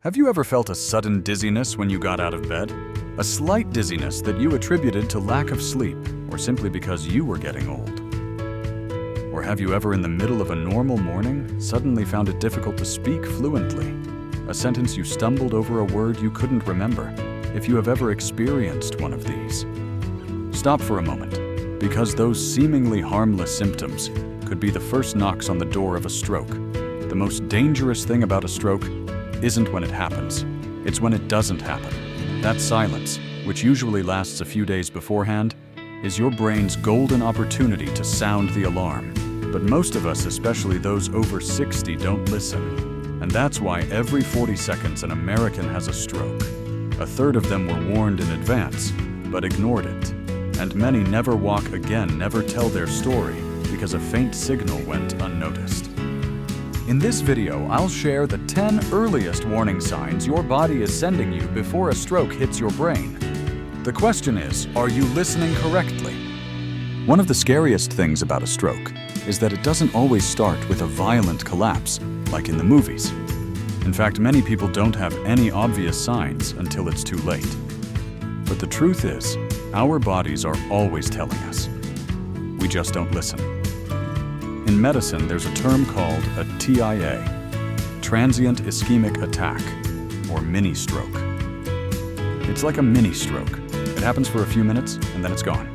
Have you ever felt a sudden dizziness when you got out of bed? A slight dizziness that you attributed to lack of sleep or simply because you were getting old? Or have you ever in the middle of a normal morning suddenly found it difficult to speak fluently? A sentence you stumbled over, a word you couldn't remember? If you have ever experienced one of these, stop for a moment, because those seemingly harmless symptoms could be the first knocks on the door of a stroke. The most dangerous thing about a stroke isn't when it happens, it's when it doesn't happen. That silence, which usually lasts a few days beforehand, is your brain's golden opportunity to sound the alarm. But most of us, especially those over 60, don't listen. And that's why every 40 seconds an American has a stroke. A third of them were warned in advance, but ignored it. And many never walk again, never tell their story, because a faint signal went unnoticed. In this video, I'll share the 10 earliest warning signs your body is sending you before a stroke hits your brain. The question is, are you listening correctly? One of the scariest things about a stroke is that it doesn't always start with a violent collapse, like in the movies. In fact, many people don't have any obvious signs until it's too late. But the truth is, our bodies are always telling us. We just don't listen. In medicine, there's a term called a TIA, Transient Ischemic Attack, or MiniStroke. It's like a mini-stroke. It happens for a few minutes, and then it's gone.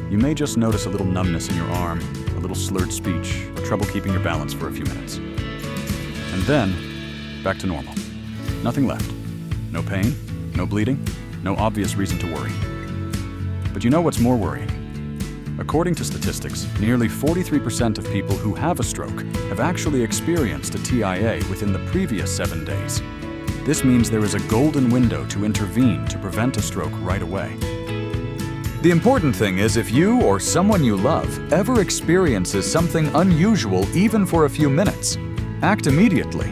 You may just notice a little numbness in your arm, a little slurred speech, or trouble keeping your balance for a few minutes. And then, back to normal. Nothing left. No pain, no bleeding, no obvious reason to worry. But you know what's more worrying? According to statistics, nearly 43% of people who have a stroke have actually experienced a TIA within the previous 7 days. This means there is a golden window to intervene to prevent a stroke right away. The important thing is, if you or someone you love ever experiences something unusual even for a few minutes, act immediately.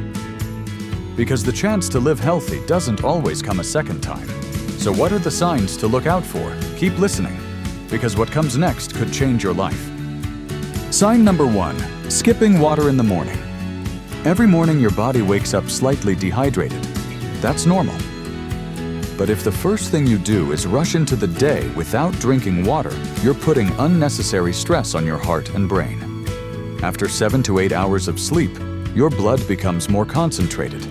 Because the chance to live healthy doesn't always come a second time. So what are the signs to look out for? Keep listening, because what comes next could change your life. Sign number 1, skipping water in the morning. Every morning your body wakes up slightly dehydrated. That's normal. But if the first thing you do is rush into the day without drinking water, you're putting unnecessary stress on your heart and brain. After 7 to 8 hours of sleep, your blood becomes more concentrated.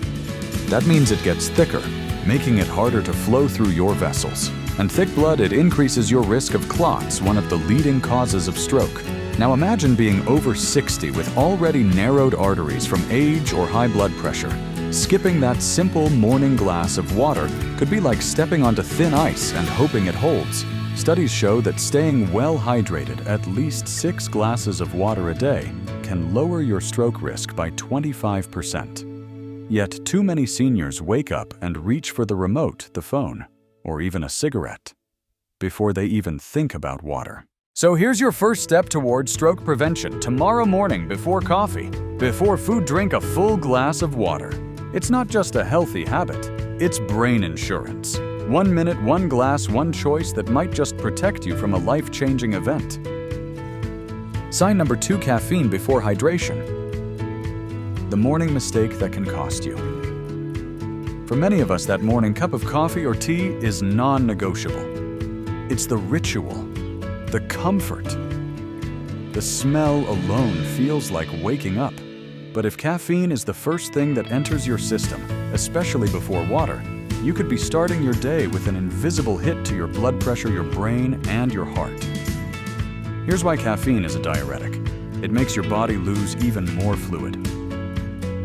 That means it gets thicker, making it harder to flow through your vessels. And thick blood, it increases your risk of clots, one of the leading causes of stroke. Now imagine being over 60 with already narrowed arteries from age or high blood pressure. Skipping that simple morning glass of water could be like stepping onto thin ice and hoping it holds. Studies show that staying well hydrated, at least 6 glasses of water a day, can lower your stroke risk by 25%. Yet too many seniors wake up and reach for the remote, the phone, or even a cigarette, before they even think about water. So here's your first step towards stroke prevention. Tomorrow morning before coffee, before food, drink a full glass of water. It's not just a healthy habit, it's brain insurance. 1 minute, 1 glass, 1 choice that might just protect you from a life-changing event. Sign number 2, caffeine before hydration. The morning mistake that can cost you. For many of us, that morning cup of coffee or tea is non-negotiable. It's the ritual, the comfort. The smell alone feels like waking up. But if caffeine is the first thing that enters your system, especially before water, you could be starting your day with an invisible hit to your blood pressure, your brain, and your heart. Here's why caffeine is a diuretic. It makes your body lose even more fluid.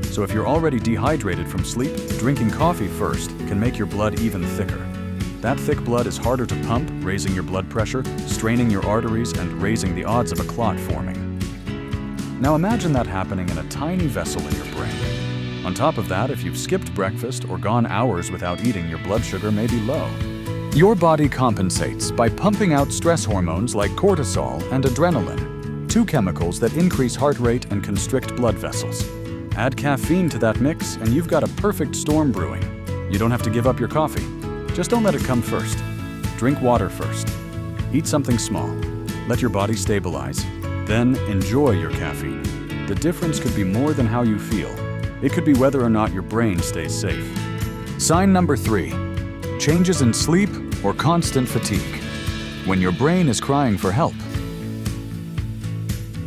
So if you're already dehydrated from sleep, drinking coffee first can make your blood even thicker. That thick blood is harder to pump, raising your blood pressure, straining your arteries, and raising the odds of a clot forming. Now imagine that happening in a tiny vessel in your brain. On top of that, if you've skipped breakfast or gone hours without eating, your blood sugar may be low. Your body compensates by pumping out stress hormones like cortisol and adrenaline, 2 chemicals that increase heart rate and constrict blood vessels. Add caffeine to that mix and you've got a perfect storm brewing. You don't have to give up your coffee. Just don't let it come first. Drink water first. Eat something small. Let your body stabilize. Then enjoy your caffeine. The difference could be more than how you feel. It could be whether or not your brain stays safe. Sign number 3. Changes in sleep or constant fatigue. When your brain is crying for help.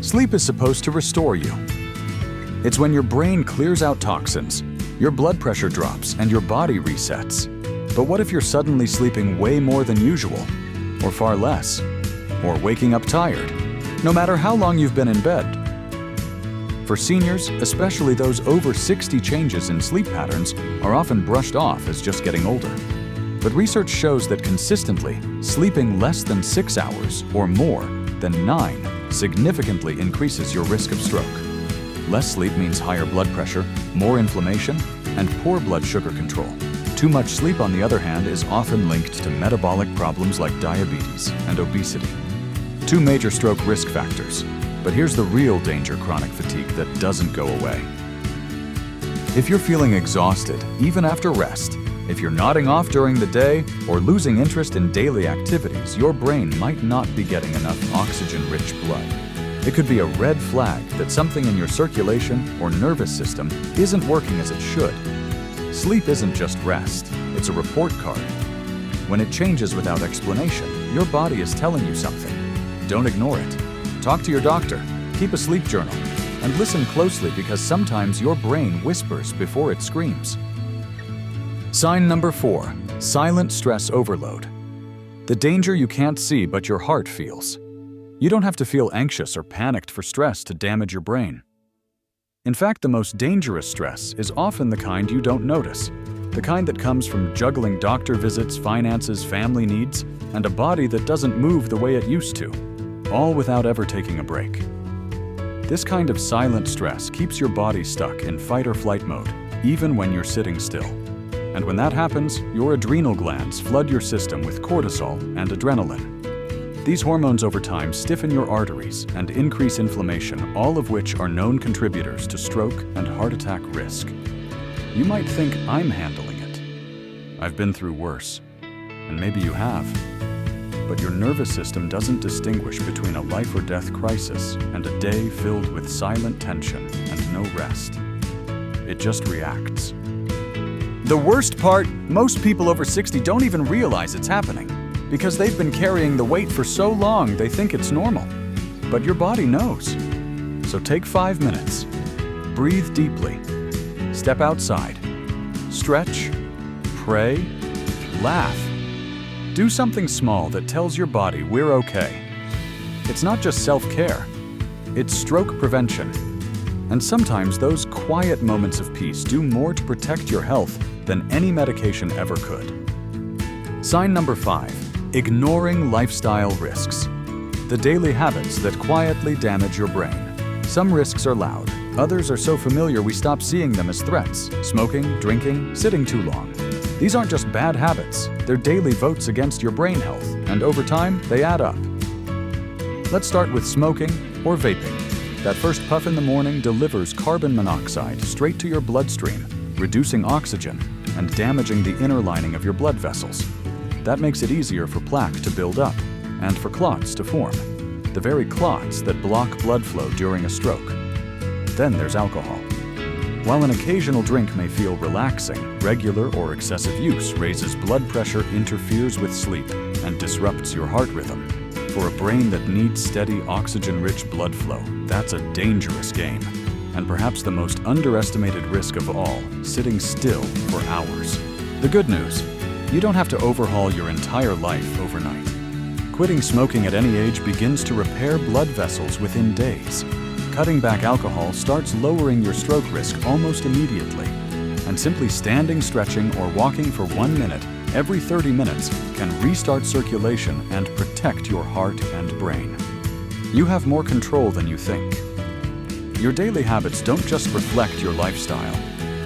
Sleep is supposed to restore you. It's when your brain clears out toxins, your blood pressure drops, and your body resets. But what if you're suddenly sleeping way more than usual, or far less, or waking up tired, no matter how long you've been in bed? For seniors, especially those over 60, changes in sleep patterns are often brushed off as just getting older. But research shows that consistently sleeping less than 6 hours or more than 9 significantly increases your risk of stroke. Less sleep means higher blood pressure, more inflammation, and poor blood sugar control. Too much sleep, on the other hand, is often linked to metabolic problems like diabetes and obesity. 2 major stroke risk factors. But here's the real danger: chronic fatigue that doesn't go away. If you're feeling exhausted, even after rest, if you're nodding off during the day or losing interest in daily activities, your brain might not be getting enough oxygen-rich blood. It could be a red flag that something in your circulation or nervous system isn't working as it should. Sleep isn't just rest, it's a report card. When it changes without explanation, your body is telling you something. Don't ignore it. Talk to your doctor, keep a sleep journal, and listen closely, because sometimes your brain whispers before it screams. Sign number 4. Silent stress overload. The danger you can't see but your heart feels. You don't have to feel anxious or panicked for stress to damage your brain. In fact, the most dangerous stress is often the kind you don't notice, the kind that comes from juggling doctor visits, finances, family needs, and a body that doesn't move the way it used to, all without ever taking a break. This kind of silent stress keeps your body stuck in fight or flight mode, even when you're sitting still. And when that happens, your adrenal glands flood your system with cortisol and adrenaline. These hormones over time stiffen your arteries and increase inflammation, all of which are known contributors to stroke and heart attack risk. You might think I'm handling it. I've been through worse. And maybe you have. But your nervous system doesn't distinguish between a life or death crisis and a day filled with silent tension and no rest. It just reacts. The worst part, most people over 60 don't even realize it's happening, because they've been carrying the weight for so long they think it's normal. But your body knows. So take 5 minutes. Breathe deeply. Step outside. Stretch. Pray. Laugh. Do something small that tells your body we're okay. It's not just self-care. It's stroke prevention. And sometimes those quiet moments of peace do more to protect your health than any medication ever could. Sign number 5. Ignoring lifestyle risks. The daily habits that quietly damage your brain. Some risks are loud. Others are so familiar we stop seeing them as threats. Smoking, drinking, sitting too long. These aren't just bad habits. They're daily votes against your brain health, and over time, they add up. Let's start with smoking or vaping. That first puff in the morning delivers carbon monoxide straight to your bloodstream, reducing oxygen and damaging the inner lining of your blood vessels. That makes it easier for plaque to build up and for clots to form, the very clots that block blood flow during a stroke. Then there's alcohol. While an occasional drink may feel relaxing, regular or excessive use raises blood pressure, interferes with sleep, and disrupts your heart rhythm. For a brain that needs steady, oxygen-rich blood flow, that's a dangerous game. And perhaps the most underestimated risk of all, sitting still for hours. The good news: you don't have to overhaul your entire life overnight. Quitting smoking at any age begins to repair blood vessels within days. Cutting back alcohol starts lowering your stroke risk almost immediately. And simply standing, stretching, or walking for 1 minute every 30 minutes can restart circulation and protect your heart and brain. You have more control than you think. Your daily habits don't just reflect your lifestyle,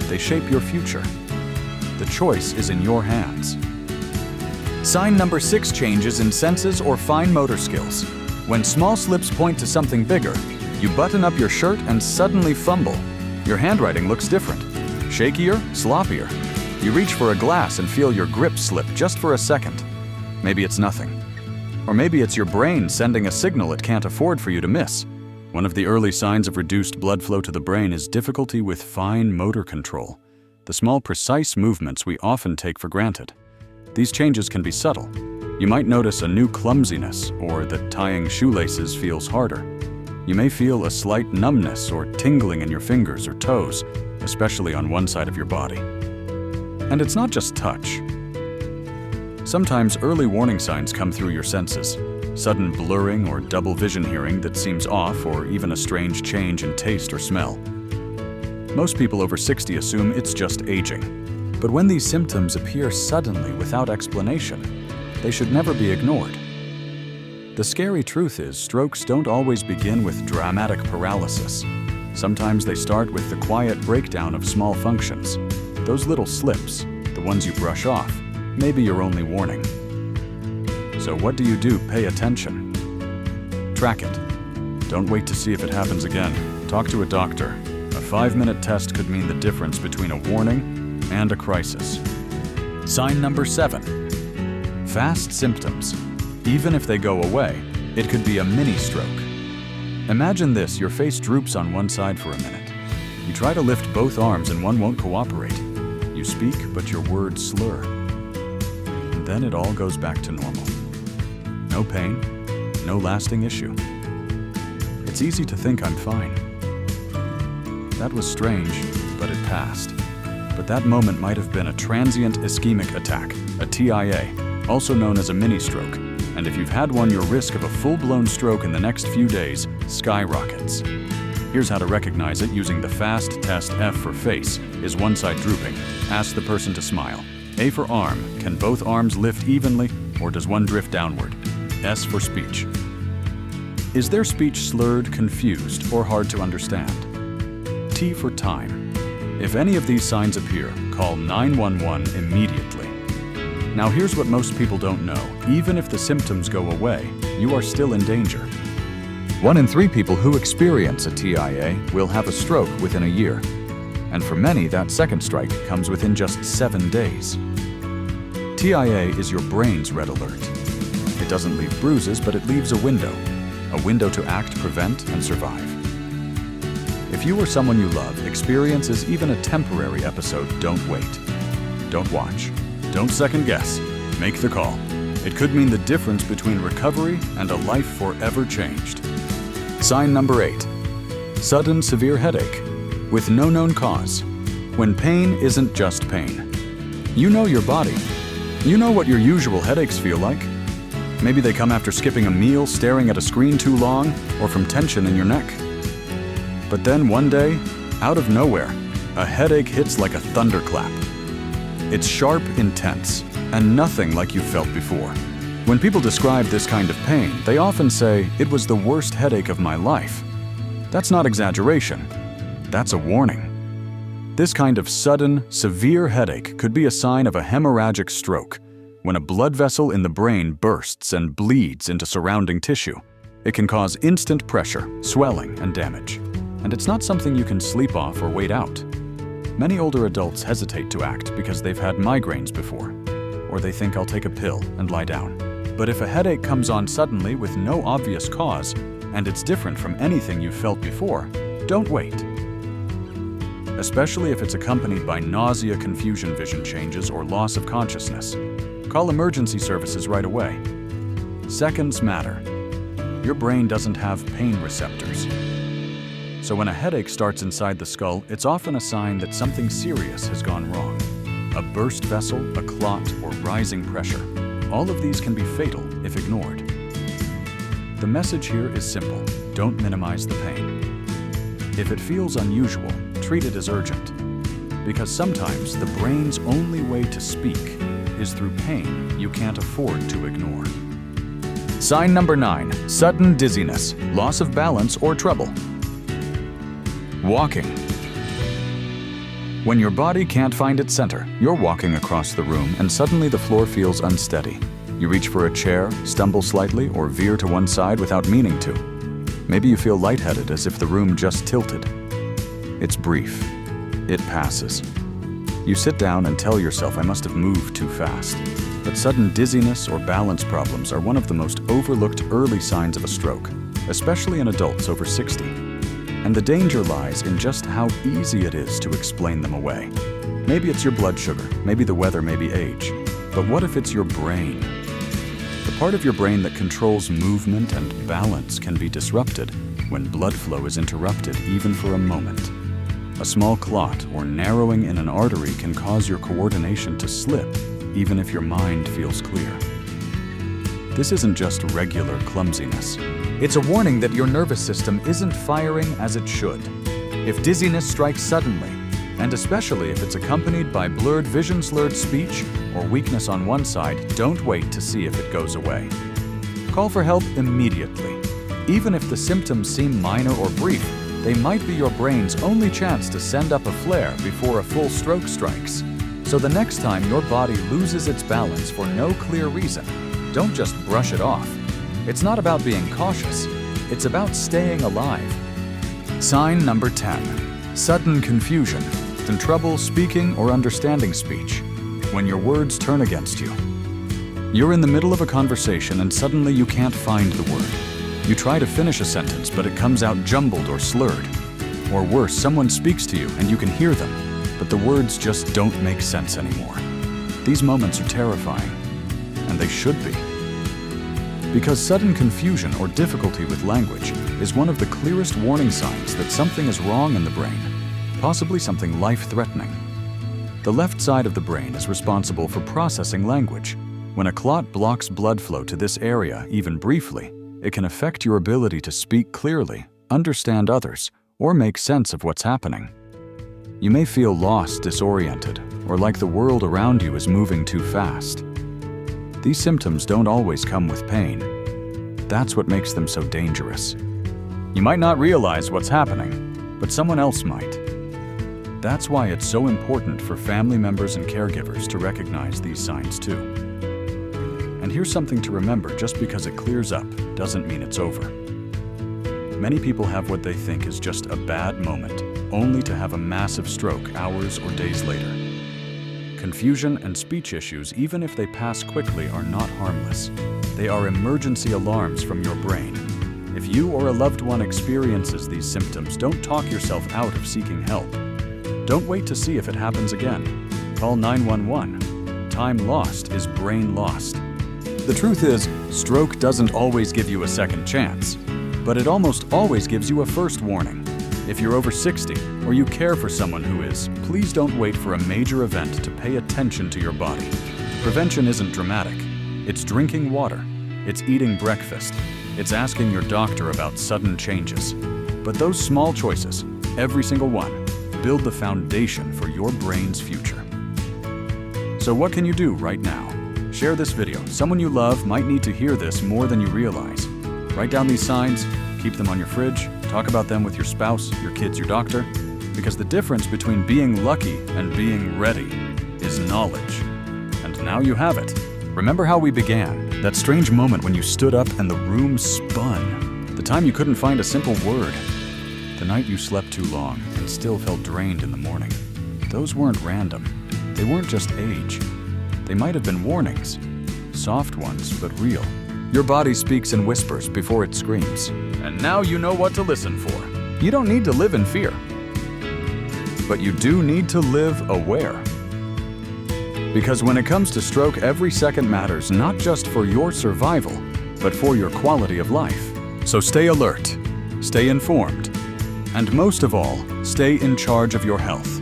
they shape your future. The choice is in your hands. Sign number 6. Changes in senses or fine motor skills. When small slips point to something bigger, you button up your shirt and suddenly fumble. Your handwriting looks different. Shakier, sloppier. You reach for a glass and feel your grip slip just for a second. Maybe it's nothing. Or maybe it's your brain sending a signal it can't afford for you to miss. One of the early signs of reduced blood flow to the brain is difficulty with fine motor control. the small precise movements we often take for granted. These changes can be subtle. You might notice a new clumsiness or that tying shoelaces feels harder. You may feel a slight numbness or tingling in your fingers or toes, especially on one side of your body. And it's not just touch. Sometimes early warning signs come through your senses. Sudden blurring or double vision hearing that seems off, or even a strange change in taste or smell. Most people over 60 assume it's just aging. But when these symptoms appear suddenly without explanation, they should never be ignored. The scary truth is, strokes don't always begin with dramatic paralysis. Sometimes they start with the quiet breakdown of small functions. Those little slips, the ones you brush off, may be your only warning. So what do? Pay attention. Track it. Don't wait to see if it happens again. Talk to a doctor. A 5-minute test could mean the difference between a warning and a crisis. Sign number 7. Fast symptoms. Even if they go away, it could be a mini-stroke. Imagine this: your face droops on one side for a minute. You try to lift both arms and one won't cooperate. You speak, but your words slur. And then it all goes back to normal. No pain, no lasting issue. It's easy to think I'm fine. That was strange, but it passed. But that moment might have been a Transient Ischemic Attack, a TIA, also known as a mini-stroke. And if you've had one, your risk of a full-blown stroke in the next few days skyrockets. Here's how to recognize it using the FAST test. F for face. Is one side drooping? Ask the person to smile. A for arm. Can both arms lift evenly, or does one drift downward? S for speech. Is their speech slurred, confused, or hard to understand? T for time. If any of these signs appear, call 911 immediately. Now here's what most people don't know. Even if the symptoms go away, you are still in danger. 1 in 3 people who experience a TIA will have a stroke within a year. And for many, that second strike comes within just 7 days. TIA is your brain's red alert. It doesn't leave bruises, but it leaves a window to act, prevent, and survive. If you or someone you love experiences even a temporary episode, don't wait. Don't watch. Don't second guess. Make the call. It could mean the difference between recovery and a life forever changed. Sign number 8. Sudden severe headache with no known cause. When pain isn't just pain. You know your body. You know what your usual headaches feel like. Maybe they come after skipping a meal, staring at a screen too long, or from tension in your neck. But then one day, out of nowhere, a headache hits like a thunderclap. It's sharp, intense, and nothing like you've felt before. When people describe this kind of pain, they often say, "It was the worst headache of my life." That's not exaggeration. That's a warning. This kind of sudden, severe headache could be a sign of a hemorrhagic stroke, when a blood vessel in the brain bursts and bleeds into surrounding tissue. It can cause instant pressure, swelling, and damage. And it's not something you can sleep off or wait out. Many older adults hesitate to act because they've had migraines before, or they think, "I'll take a pill and lie down." But if a headache comes on suddenly with no obvious cause, and it's different from anything you've felt before, don't wait. Especially if it's accompanied by nausea, confusion, vision changes, or loss of consciousness. Call emergency services right away. Seconds matter. Your brain doesn't have pain receptors. So when a headache starts inside the skull, it's often a sign that something serious has gone wrong. A burst vessel, a clot, or rising pressure. All of these can be fatal if ignored. The message here is simple: don't minimize the pain. If it feels unusual, treat it as urgent. Because sometimes the brain's only way to speak is through pain you can't afford to ignore. Sign number 9. Sudden dizziness, loss of balance, or trouble. Walking. When your body can't find its center, you're walking across the room and suddenly the floor feels unsteady. You reach for a chair, stumble slightly, or veer to one side without meaning to. Maybe you feel lightheaded as if the room just tilted. It's brief. It passes. You sit down and tell yourself, "I must have moved too fast." But sudden dizziness or balance problems are one of the most overlooked early signs of a stroke, especially in adults over 60. And the danger lies in just how easy it is to explain them away. Maybe it's your blood sugar, maybe the weather, maybe age. But what if it's your brain? The part of your brain that controls movement and balance can be disrupted when blood flow is interrupted even for a moment. A small clot or narrowing in an artery can cause your coordination to slip, even if your mind feels clear. This isn't just regular clumsiness. It's a warning that your nervous system isn't firing as it should. If dizziness strikes suddenly, and especially if it's accompanied by blurred vision, slurred speech, or weakness on one side, don't wait to see if it goes away. Call for help immediately. Even if the symptoms seem minor or brief, they might be your brain's only chance to send up a flare before a full stroke strikes. So the next time your body loses its balance for no clear reason, don't just brush it off. It's not about being cautious, it's about staying alive. Sign number 10. Sudden confusion and trouble speaking or understanding speech when your words turn against you. You're in the middle of a conversation and suddenly you can't find the word. You try to finish a sentence, but it comes out jumbled or slurred. Or worse, someone speaks to you and you can hear them, but the words just don't make sense anymore. These moments are terrifying, and they should be. Because sudden confusion or difficulty with language is one of the clearest warning signs that something is wrong in the brain, possibly something life-threatening. The left side of the brain is responsible for processing language. When a clot blocks blood flow to this area, even briefly, it can affect your ability to speak clearly, understand others, or make sense of what's happening. You may feel lost, disoriented, or like the world around you is moving too fast. These symptoms don't always come with pain. That's what makes them so dangerous. You might not realize what's happening, but someone else might. That's why it's so important for family members and caregivers to recognize these signs too. And here's something to remember: just because it clears up doesn't mean it's over. Many people have what they think is just a bad moment, only to have a massive stroke hours or days later. Confusion and speech issues, even if they pass quickly, are not harmless. They are emergency alarms from your brain. If you or a loved one experiences these symptoms, don't talk yourself out of seeking help. Don't wait to see if it happens again. Call 911. Time lost is brain lost. The truth is, stroke doesn't always give you a second chance, but it almost always gives you a first warning. If you're over 60 or you care for someone who is, please don't wait for a major event to pay attention to your body. Prevention isn't dramatic. It's drinking water. It's eating breakfast. It's asking your doctor about sudden changes. But those small choices, every single one, build the foundation for your brain's future. So what can you do right now? Share this video. Someone you love might need to hear this more than you realize. Write down these signs, keep them on your fridge, talk about them with your spouse, your kids, your doctor, because the difference between being lucky and being ready is knowledge. And now you have it. Remember how we began? That strange moment when you stood up and the room spun. The time you couldn't find a simple word. The night you slept too long and still felt drained in the morning. Those weren't random. They weren't just age. They might have been warnings. Soft ones, but real. Your body speaks in whispers before it screams. And now you know what to listen for. You don't need to live in fear. But you do need to live aware. Because when it comes to stroke, every second matters, not just for your survival, but for your quality of life. So stay alert, stay informed, and most of all, stay in charge of your health.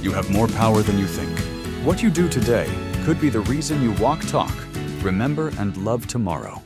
You have more power than you think. What you do today could be the reason you walk, talk, remember, and love tomorrow.